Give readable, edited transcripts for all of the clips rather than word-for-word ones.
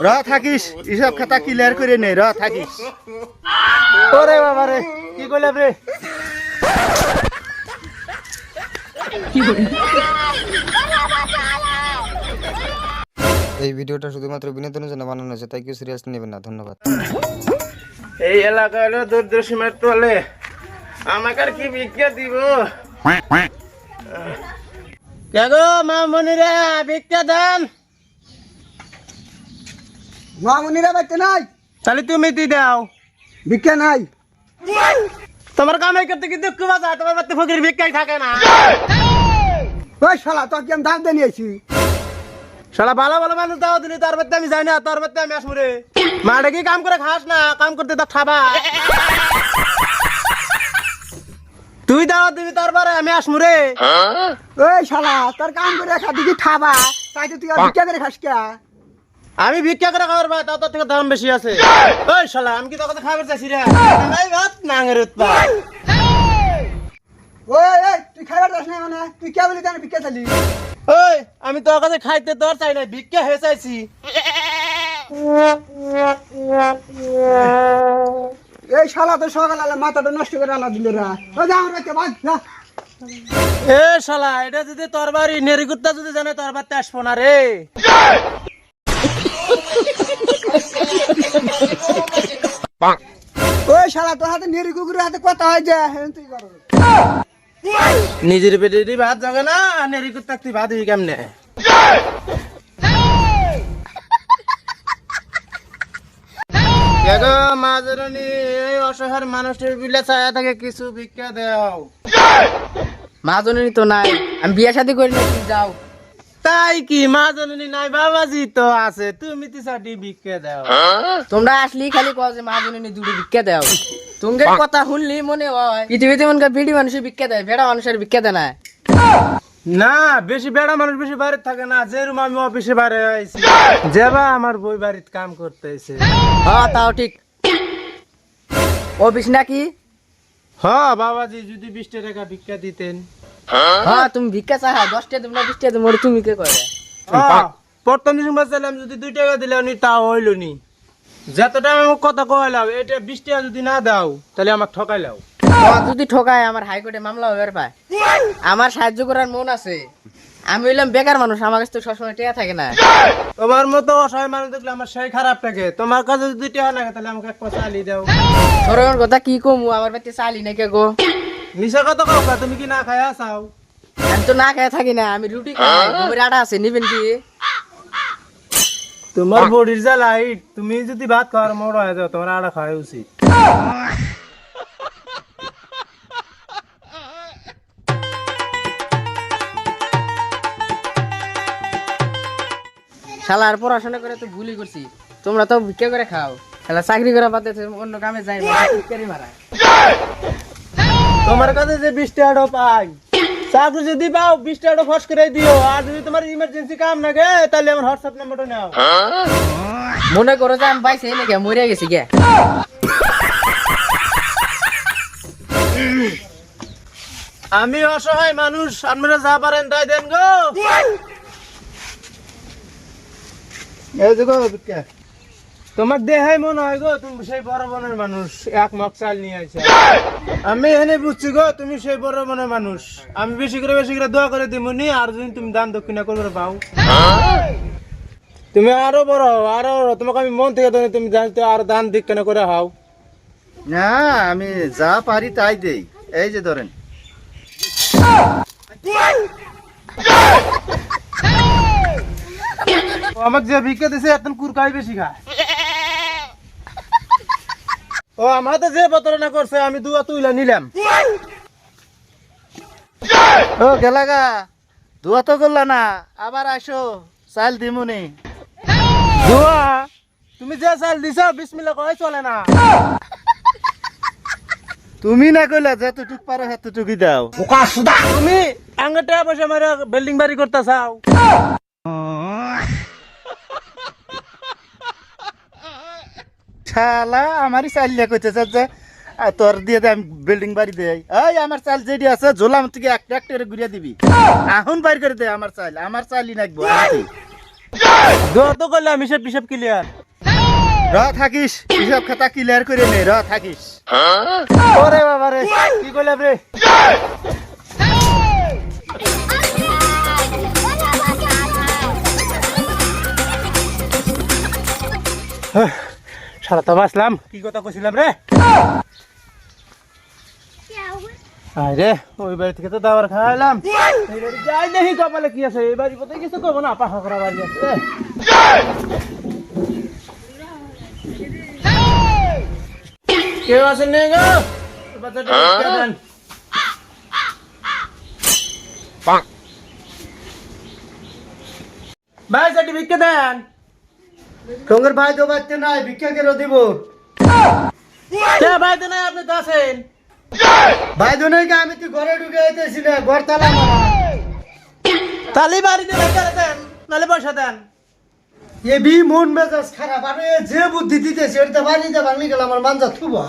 র থাকিস হিসাব খাতা ক্লিয়ার করে নে র থাকিস ওরে বাবা রে কি কইলাম রে এই ভিডিওটা শুধুমাত্র বিনোদনের জন্য বানানো হয়েছে, তাই কেউ সিরিয়াসলি নেবেন না। ধন্যবাদ। এই এলাকা হলো দরিদ্র সীমার তলে, আমাকে আর কি ভিক্ষা দিব? কেগো মামুনিরা ভিক্ষা দেন। মামুনিরা বাইতে নাই, তাহলে তুমি দি দাও। ভিক্ষা নাই। তোমার কামাই করতে কি দুঃখ বাজা, তোমার বাড়িতে ফকির ভিক্ষাই থাকে না। ওই শালা তোর কি আমি দাম দিয়ে নিয়েছি? শালা ভালো ভালো মানুষ দাও দিলি, তার বাড়িতে আমি যাই না, তোর বাড়িতে আমি আসবো রে। মাঠে কি কাম করে খাস না, কাম করতে তো খাবা। তুই দাও দিবি তারপরে আমি আসবো রে। ওই শালা তোর কাম করে খা দিদি খাবা, তাই তো তুই আর ভিক্ষা করে খাস কে? আমি ভিক্ষা করে খাবার ভাই, তাও তোর থেকে দাম বেশি আছে। ওই শালা আমি কি তোর কাছে খাবার চাইছি রে? এই ভাত নাঙের উৎপাত। ওই এই তুই খাবার দাস না মানে তুই কে বলি জানি ভিক্ষা চালি? ওই আমি তোর কাছে খাইতে তোর চাই না, ভিক্ষা হয়ে চাইছি। এই শালা তো সকালে মাথাটা নষ্ট করে আলা দিল রা। ও যা আমরা কে বাদ যা। এ শালা এটা যদি তোর বাড়ি নেরিকুত্তা যদি জানে তোর বাড়িতে আসবো না রে। ওই শালা তোর হাতে নেরি কুকুরের হাতে কথা হয় যে হেন তুই কর। নিজের পেটে ভাত যাবে না, নেরিকুত্তা তুই ভাত দিবি কেমনে? কেগো মাজরনি এই অসহায় মানুষের বিলে ছায়া থাকে, কিছু ভিক্ষা দাও। মাজননী তো নাই, আমি বিয়ে শাদী করি না, তুমি যাও। তাই কি মাজরনি নাই, বাবাজি তো আছে, তুমি তো সাটি ভিক্ষা দাও। তোমরা আসলেই খালি কও যে মাজননী দুটো ভিক্ষা দাও। তোমাদের কথা শুনলি মনে হয় পৃথিবীতে মনে কর বিড়ি মানুষের ভিক্ষা দেয়, ভেড়া মানুষের ভিক্ষা দেয় না। না বেশি বেড়া মানুষ বেশি বাইরে থাকে না, যে রুম আমি অফিসে বাইরে আইছি, যেবা আমার বই বাড়িতে কাম করতেছে। হ্যাঁ তাও ঠিক। অফিস নাকি? হ্যাঁ বাবাজি যদি 20 টাকা ভিক্ষা দিতেন। হ্যাঁ তুমি ভিক্ষা চাহা 10 টাকা দেব না 20 টাকা দেব, তুমি কে করে? প্রথম দিন চাইলাম যদি 2 টাকা দিলে নি তাও হইল নি। যতটা আমি কথা কইলাম এটা 20 টাকা যদি না দাও তাহলে আমাকে ঠকাইলাও। যদি ঠকায় আমার হাইকোর্টে মামলা হয়ে পায়। আমার সাহায্য করার মন আছে, আমি হইলাম বেকার মানুষ, আমার কাছে তো সবসময় টাকা থাকে না। তোমার মতো অসহায় মানুষ দেখলে আমার সেই খারাপ লাগে। তোমার কাছে যদি টাকা না থাকে তাহলে আমাকে এক পয়সা আলি দাও। সরকার কথা কি কমু, আমার বাড়িতে চালি না কে গো। মিশা কথা কও, তুমি কি না খায়া চাও? আমি তো না খেয়ে থাকি না, আমি রুটি খাই, ঘুমের আটা আছে, নিবেন কি? তোমার বডির যা লাইট, তুমি যদি ভাত খাওয়ার মোড় হয়ে যাও তোমার আড়া খাওয়া উচিত। শালার পড়াশোনা করে তো ভুলই করছি, তোমরা তো ভিক্ষা করে খাও। শালা চাকরি করা বাদে অন্য কামে যাই ভিক্ষারি মারায়। তোমার কাছে যে 20 টাকা পাই, চাকরি যদি পাও 20 টাকা খরচ করে দিও। আর যদি তোমার ইমার্জেন্সি কাম না গে তাহলে আমার হোয়াটসঅ্যাপ নাম্বারটা নাও। মনে করো যে আমি পাইছি নাকি মরে গেছি গে। আমি অসহায় মানুষ, আপনারা যা পারেন তাই দেন গো। এই দেখো ভিক্ষা। তোমার দেহাই মনে হয় গো তুমি সেই বড় বনের মানুষ, এক মগ চাল নিয়ে আইছো। আমি এখানে বুঝছি গো তুমি সেই বড় বনের মানুষ। আমি বেশি করে দোয়া করে দিমুনি, আর যদি তুমি দান দক্ষিণা করে পাও তুমি আরো বড় হও, আরো বড়। তোমাকে আমি মন থেকে দেই, তুমি জানতে আর দান দক্ষিণা করে হও। না আমি যা পারি তাই দেই। এই যে ধরেন আমাকে যে ভিক্ষা দিছে এখন কুরকাই বেশি খায়। ও আমার তো যে প্রতারণা করছে আমি দুয়া তুইলা নিলাম। ও গেলাগা দোয়া তো করলা না, আবার আসো চাল দিমুনি। দুয়া তুমি যে চাল দিছো বিসমিল্লাহ কই চলে না। তুমি না কইলা যতটুক পারো এতটুকুই দাও। তুমি আঙ্গটা বসে আমার বিল্ডিং বাড়ি করতে চাও। শালা আমারই চাইলে কইতেছে যে তোর দিয়ে দে আমি বিল্ডিং বাড়ি দেই। এই আমার চাল যেটি আছে ঝোলাম থেকে একটা একটা করে ঘুরিয়ে দিবি। এখন বাইর করে দে আমার চাল, আমার চালই নাকবো। দোয়া তো করলাম হিসাব পিসাব ক্লিয়ার। র থাকিস হিসাব খাতা ক্লিয়ার করে নে র থাকিস। ওরে বাবা রে কি করলাম রে। সারা তো বাঁচলাম, কি কথা কইছিলাম রে। আরে ওই বাড়ি থেকে তো দাবার খাওয়ালাম, এই বাড়ি যাই দেখি কপালে কি আছে। এই বাড়ি কোথায় কিছু করবো না, পাখা করা বাড়ি আছে। কেউ আছেন নেই গো, বাচ্চাটা ভিক্ষা দেন। ভাই চাটি ভিক্ষা দেন। তোর ভাই তো বাচ্চা নাই, ভিক্ষা কেন দিব? ভাই তো নাই, আপনি তো আছেন। ভাই তো নাই, আমি তো ঘরে ঢুকে যেতেছি না, ঘর তালা মারা। তালি বাড়িতে রেখে দেন, নাহলে পয়সা দেন। এ বি মন মেজাজ খারাপ, আরে যে বুদ্ধি দিতেছে এটা বাড়িতে ভাঙলি গেল আমার মানজা থুবা।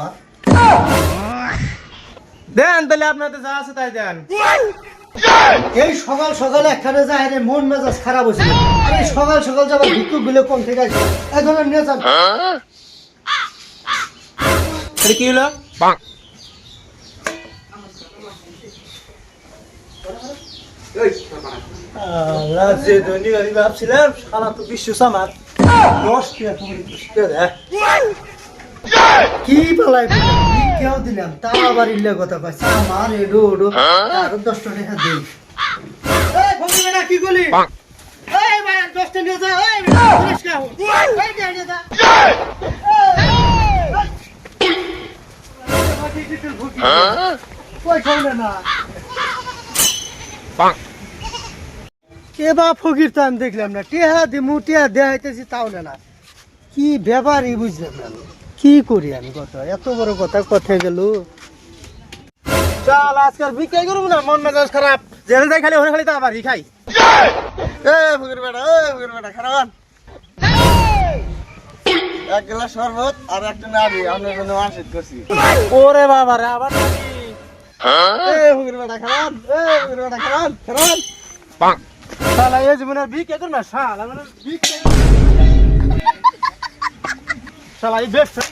দেন তাহলে আপনাদের যা আছে তাই দেন। এই সকাল সকাল একখানে যায় রে, মন মেজাজ খারাপ হয়েছিল। আরে সকাল সকাল যাবার ভিক্ষুক গুলো কম থেকে আসবে, এই ধরনের নিয়ে যান। এটা কি হলো? যে ধনী আমি ভাবছিলাম, শালা তো বিশ্ব আমার 10 টাকা করে পুরস্কার দেয়। কি পালাই ভিক্ষাও দিলাম, তা আবার ইল্লে কথা কইছে আমার এডো ওডো আর 10 টাকা দেই। এই ফকির বেটা কি করলি? এই ভাই 10 টাকা নিয়ে যা, এই পুরস্কার এই দে যা। কই খাওনে না কে বা ফকির তো আমি দেখলাম না, টেহা দিমু টেহা দেখাইতেছি তাও না। কি ব্যাপারই বুঝলাম না, কি করি আমি কথা, এত বড় কথা কোথায় গেল। চল আজকাল বিক্রি করবো না, মন মেজাজ খারাপ। জেলে যাই খালি, ওখানে খালি তা বাড়ি খাই। ফকির বেটা খারাপ এক গ্লাস শরবত আর একটা নাড়ি আপনার জন্য মানসিক করছি। ওরে বাবা রে, আবার নাকি? ফকির বেটা খারাপ, ফকির বেটা খারাপ খারাপ। শালা এই জীবনের বিক্রি করবো না, শালা মানে বিক্রি শালা এই ব্যবসা